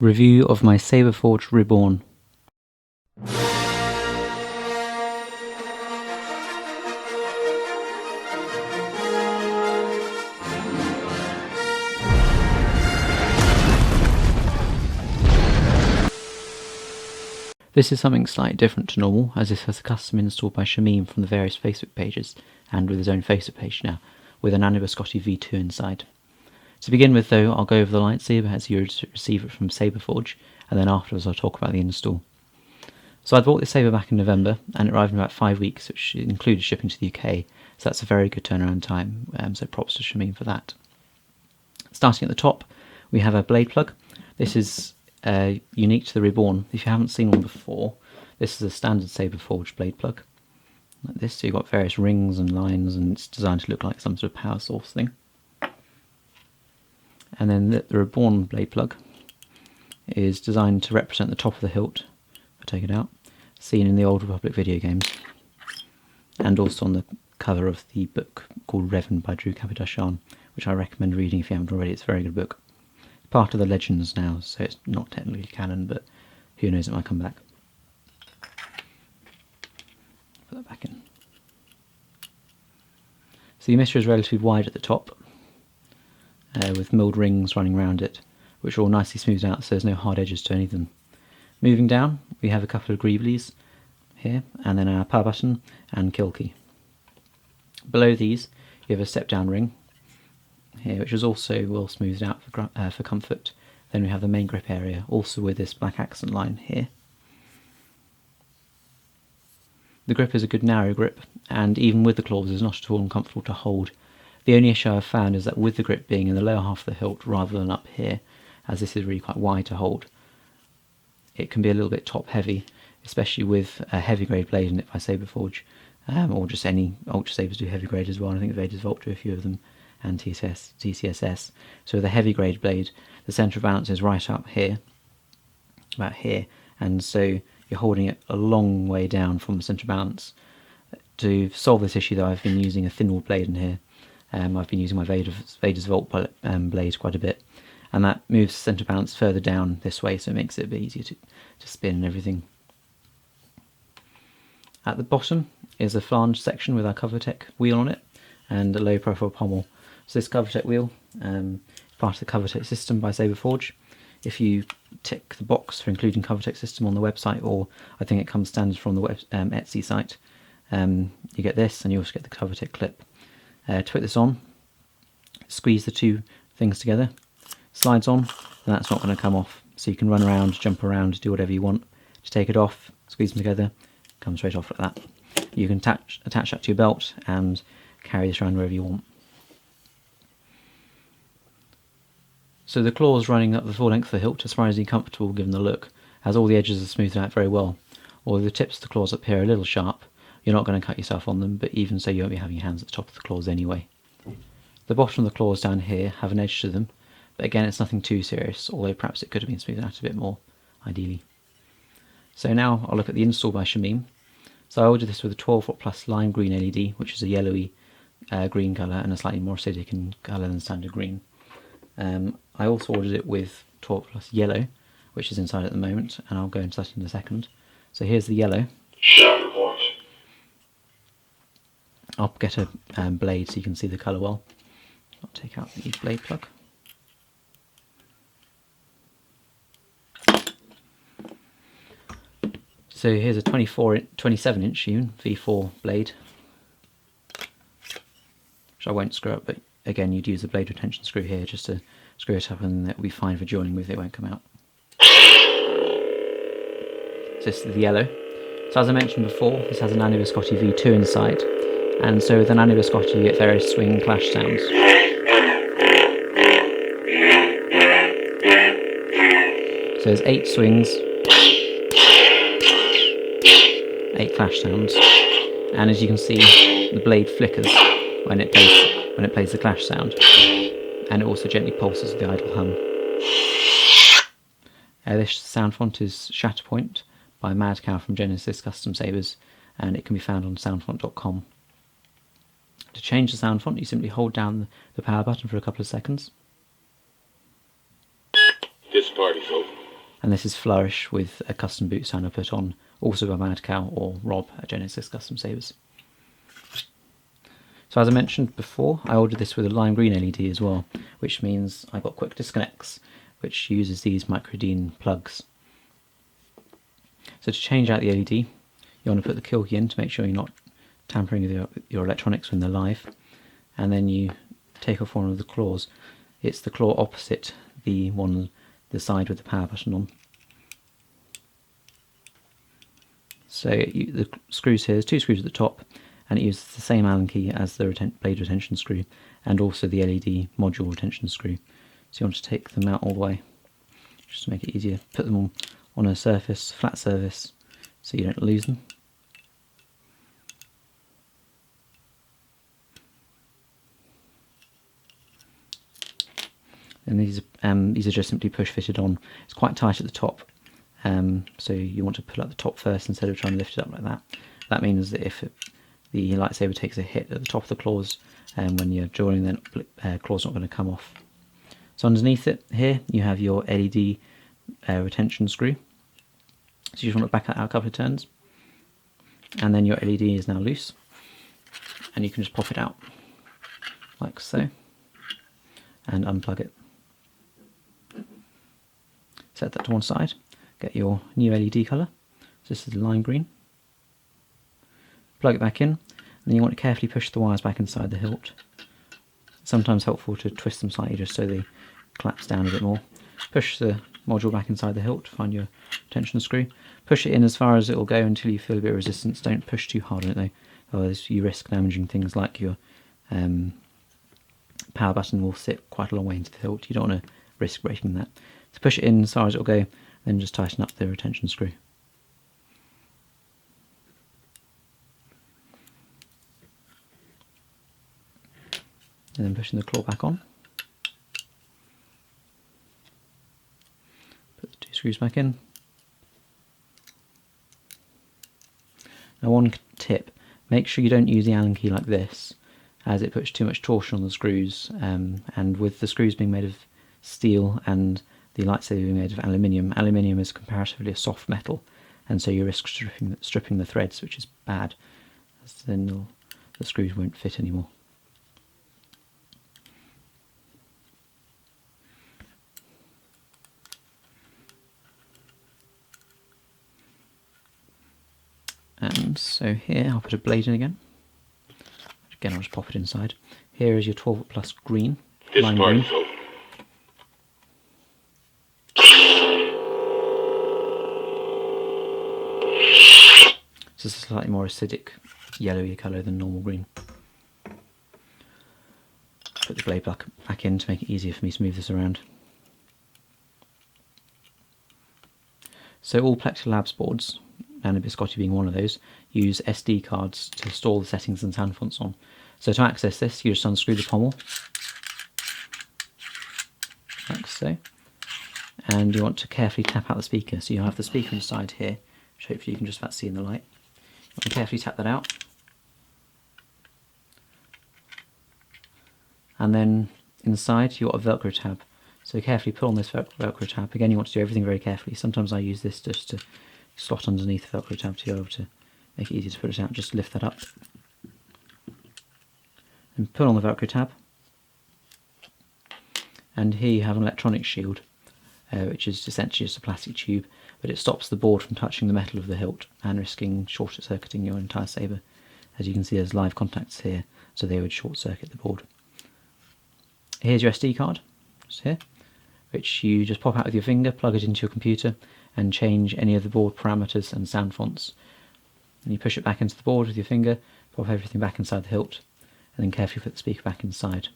Review of my Saberforge Reborn. This is something slightly different to normal, as this has a custom install by Shameem from the various Facebook pages, and with his own Facebook page now, with a Nano Biscotti V2 inside. To begin with though, I'll go over the Lightsaber as you receive it from Saberforge, and then afterwards I'll talk about the install. So I bought this saber back in November, and it arrived in about 5 weeks, which included shipping to the UK, so that's a very good turnaround time, so props to Shameem for that. Starting at the top, we have a blade plug. This is unique to the Reborn. If you haven't seen one before, this is a standard Saberforge blade plug. Like this, so you've got various rings and lines, and it's designed to look like some sort of power source thing. And then the Reborn blade plug is designed to represent the top of the hilt, if I take it out, seen in the Old Republic video games, and also on the cover of the book called Revan by Drew Kapidashan, which I recommend reading if you haven't already. It's a very good book. It's part of the Legends now, so it's not technically canon, but who knows, it might come back. Put that back in. So the emitter is relatively wide at the top, with milled rings running around it, which are all nicely smoothed out so there's no hard edges to any of them. Moving down, we have a couple of greeblies here, and then our power button and kill key. Below these, you have a step down ring here, which is also well smoothed out for comfort. Then we have the main grip area, also with this black accent line here. The grip is a good narrow grip, and even with the claws is not at all uncomfortable to hold. The only issue I've found is that with the grip being in the lower half of the hilt rather than up here, as this is really quite wide to hold, it can be a little bit top heavy, especially with a heavy grade blade in it by Saberforge, or just any Ultra Sabers do heavy grade as well. I think Vader's Vault do a few of them, and TCSS. So with a heavy grade blade, the centre of balance is right up here, about here, and so you're holding it a long way down from the centre of balance. To solve this issue though, I've been using a thin wall blade in here. I've been using my Vader's Vault blade quite a bit, and that moves the centre balance further down this way, so it makes it a bit easier to spin and everything. At the bottom is a flange section with our Covertech wheel on it, and a low profile pommel. So this Covertech wheel is part of the Covertech system by Saberforge. If you tick the box for including Covertech system on the website, or I think it comes standard from the Etsy site, you get this, and you also get the Covertech clip. To put this on, squeeze the two things together, slides on, and that's not going to come off. So you can run around, jump around, do whatever you want. To take it off, squeeze them together, comes straight off like that. You can attach that to your belt and carry this around wherever you want. So the claws running up the full length of the hilt are surprisingly comfortable given the look, as all the edges are smoothed out very well. Although the tips of the claws up here are a little sharp, you're not going to cut yourself on them, but even so you won't be having your hands at the top of the claws anyway. The bottom of the claws down here have an edge to them, but again it's nothing too serious, although perhaps it could have been smoothed out a bit more, ideally. So now I'll look at the install by Shameem. So I ordered this with a 12W plus lime green LED, which is a yellowy green colour and a slightly more acidic in colour than standard green. I also ordered it with 12W plus yellow, which is inside at the moment, and I'll go into that in a second. So here's the yellow. I'll get a blade so you can see the colour well. I'll take out the blade plug. So here's a 27 inch even V4 blade, which I won't screw up, but again you'd use the blade retention screw here just to screw it up, and it'll be fine for joining with, it won't come out. So this is the yellow. So as I mentioned before, this has a Nano Biscotti V2 inside, and so with the Nano Biscotti you get various swing and clash sounds. So there's 8 swings, 8 clash sounds, and as you can see the blade flickers when it plays the clash sound, and it also gently pulses the idle hum. This sound font is Shatterpoint by Mad Cow from Genesis Custom Sabers, and it can be found on soundfont.com. To change the sound font, you simply hold down the power button for a couple of seconds. This party's over. and this is Flourish with a custom boot sound I put on, also by Mad Cow or Rob at Genesis Custom Sabers. So as I mentioned before, I ordered this with a lime green LED as well, which means I got quick disconnects, which uses these microDIN plugs. So to change out the LED, you want to put the kill key in to make sure you're not tampering with your electronics when they're live, and then you take off one of the claws. It's the claw opposite the side with the power button on. So the screws here, there's 2 screws at the top, and it uses the same Allen key as the blade retention screw and also the LED module retention screw. So you want to take them out all the way, just to make it easier. Put them on a surface, flat surface, so you don't lose them. And these are just simply push fitted on. It's quite tight at the top, so you want to pull out the top first instead of trying to lift it up like that. That means that if the lightsaber takes a hit at the top of the claws, when you're drawing, then claw's not going to come off. So underneath it here you have your LED retention screw. So you just want to back that out a couple of turns, and then your LED is now loose, and you can just pop it out like so and unplug it. Set that to one side, get your new LED colour, so this is lime green. Plug it back in, and then you want to carefully push the wires back inside the hilt. It's sometimes helpful to twist them slightly just so they collapse down a bit more. Push the module back inside the hilt, find your tension screw. Push it in as far as it will go until you feel a bit of resistance. Don't push too hard on it though, otherwise you risk damaging things like your power button will sit quite a long way into the hilt. You don't want to risk breaking that. So push it in as far as it will go, then just tighten up the retention screw. And then pushing the claw back on. Put the 2 screws back in. Now one tip, make sure you don't use the Allen key like this, as it puts too much torsion on the screws, and with the screws being made of steel and the lightsaber being made of aluminium is comparatively a soft metal, and so you risk stripping the threads, which is bad, as then the screws won't fit anymore. And so here I'll put a blade in again. Again, I'll just pop it inside. Here is your 12 plus green, lime green. So this is a slightly more acidic, yellowy colour than normal green. Put the blade back in to make it easier for me to move this around. So all Plexi Labs boards, Nano Biscotti being one of those, use SD cards to store the settings and sound fonts on. So to access this, you just unscrew the pommel, like so, and you want to carefully tap out the speaker. So you have the speaker inside here, which hopefully you can just about see in the light. You want to carefully tap that out, and then inside you've got a Velcro tab. So carefully pull on this Velcro tab. Again, you want to do everything very carefully. Sometimes I use this just to slot underneath the Velcro tab to be able to make it easier to put it out. Just lift that up and pull on the Velcro tab, and here you have an electronic shield, which is essentially just a plastic tube, but it stops the board from touching the metal of the hilt and risking short-circuiting your entire saber. As you can see, there's live contacts here, so they would short-circuit the board. Here's your SD card, just here, which you just pop out with your finger, plug it into your computer, and change any of the board parameters and sound fonts. And you push it back into the board with your finger, pop everything back inside the hilt, and then carefully put the speaker back inside.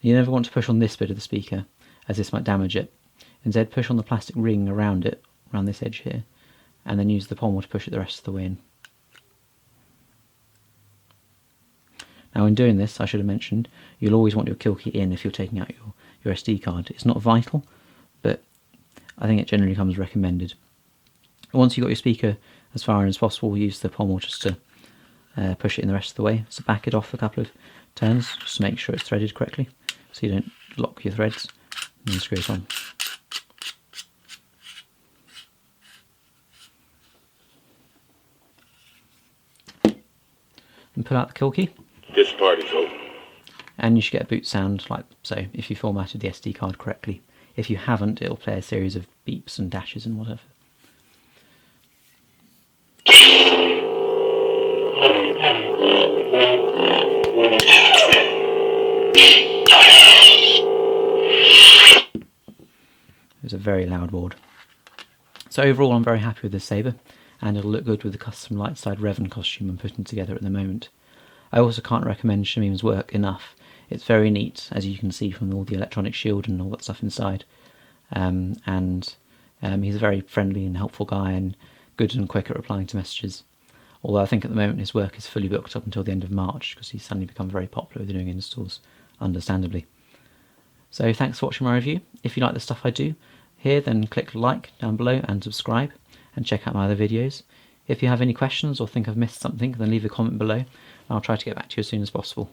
You never want to push on this bit of the speaker, as this might damage it. Instead, push on the plastic ring around it, around this edge here, and then use the pommel to push it the rest of the way in. Now in doing this, I should have mentioned, you'll always want your kill key in if you're taking out your SD card. It's not vital, but I think it generally comes recommended. Once you've got your speaker as far in as possible, use the pommel just to push it in the rest of the way. So back it off a couple of turns, just to make sure it's threaded correctly, so you don't lock your threads, and then screw it on. and pull out the kill key. This party's over. And you should get a boot sound like so if you formatted the SD card correctly. If you haven't, it'll play a series of beeps and dashes and whatever. It was a very loud board. So overall I'm very happy with this sabre, and it'll look good with the custom Lightside Revan costume I'm putting together at the moment. I also can't recommend Shameem's work enough. It's very neat, as you can see from all the electronic shield and all that stuff inside. He's a very friendly and helpful guy, and good and quick at replying to messages. Although I think at the moment his work is fully booked up until the end of March, because he's suddenly become very popular with doing installs, understandably. So thanks for watching my review. If you like the stuff I do here, then click like down below and subscribe, and check out my other videos. If you have any questions or think I've missed something, then leave a comment below, and I'll try to get back to you as soon as possible.